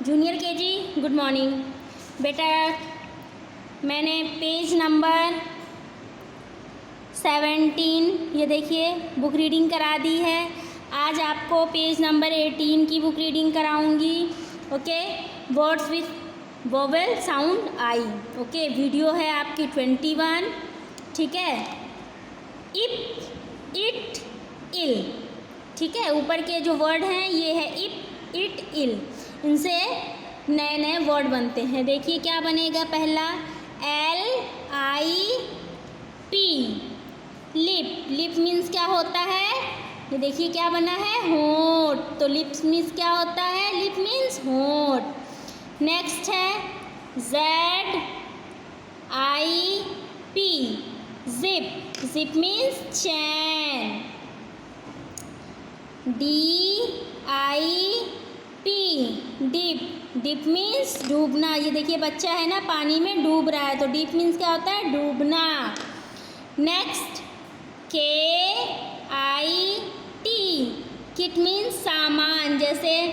Junior KG good morning बेटा। मैंने page number 17 ये देखिए बुक रीडिंग करा दी है। आज आपको पेज नंबर 18 की बुक रीडिंग कराऊंगी। Okay, words with vowel sound I. Okay, video है आपकी 21। ठीक है, इप, इट, इल। ठीक है, ऊपर के जो वर्ड हैं ये है इप, इट, इल। इनसे नए नए वर्ड बनते हैं। देखिए क्या बनेगा। पहला LIP, लिप। लिप मीन्स क्या होता है, ये देखिए क्या बना है, होंठ। तो लिप्स मीन्स क्या होता है, लिप मीन्स होंठ। नेक्स्ट है ZIP, zip. Zip means chain. DIP, dip. Dip means डूबना। ये देखिए बच्चा है ना पानी में डूब रहा है, तो डिप मीन्स क्या होता है, डूबना। नेक्स्ट KIT, किट मीन्स सामान। जैसे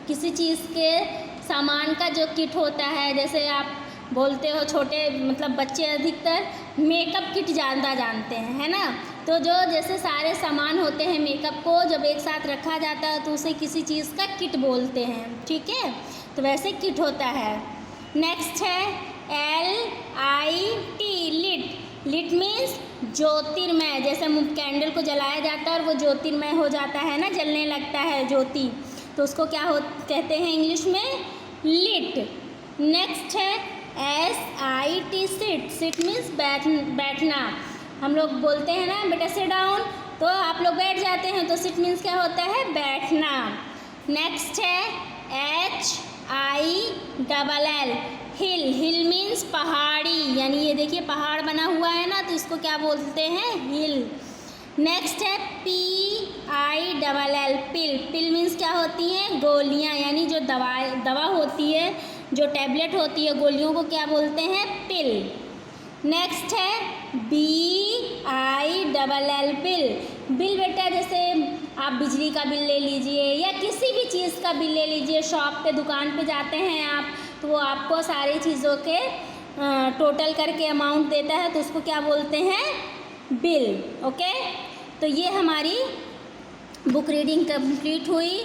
किसी चीज़ के सामान का जो किट होता है, जैसे आप बोलते हो छोटे मतलब बच्चे अधिकतर मेकअप किट ज़्यादा जानते हैं, है ना। तो जो जैसे सारे सामान होते हैं मेकअप को जब एक साथ रखा जाता है तो उसे किसी चीज़ का किट बोलते हैं। ठीक है, तो वैसे किट होता है। नेक्स्ट है LIT, लिट। लिट मीन्स ज्योतिर्मय। जैसे कैंडल को जलाया जाता है और वो ज्योतिर्मय हो जाता है ना, जलने लगता है ज्योति, तो उसको क्या कहते हैं इंग्लिश में, लिट। नेक्स्ट है SIT, सिट। सिट मीन्स बैठना। हम लोग बोलते हैं ना बेटा सिट डाउन, तो आप लोग बैठ जाते हैं, तो सिट मीन्स क्या होता है, बैठना। नेक्स्ट है HILL, हिल। हिल मीन्स पहाड़ी, यानी ये देखिए पहाड़ बना हुआ है ना, तो इसको क्या बोलते हैं, हिल। नेक्स्ट है PILL, पिल। पिल मीन्स क्या होती हैं, गोलियाँ, यानी जो दवा होती है, जो टैबलेट होती है गोलियों को क्या बोलते हैं, पिल। नेक्स्ट है BILL, बिल। बिल बेटा जैसे आप बिजली का बिल ले लीजिए या किसी भी चीज़ का बिल ले लीजिए, शॉप पे दुकान पे जाते हैं आप, तो वो आपको सारी चीज़ों के टोटल करके अमाउंट देता है, तो उसको क्या बोलते हैं, बिल। ओके, तो ये हमारी बुक रीडिंग कंप्लीट हुई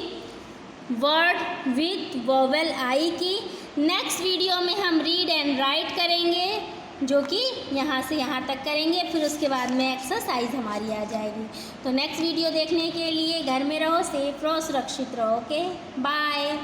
वर्ड विथ वोवेल आई की। नेक्स्ट वीडियो में हम रीड एंड राइट करेंगे, जो कि यहाँ से यहाँ तक करेंगे, फिर उसके बाद में एक्सरसाइज हमारी आ जाएगी। तो नेक्स्ट वीडियो देखने के लिए घर में रहो, सेफ रहो, सुरक्षित रहो। Okay, bye.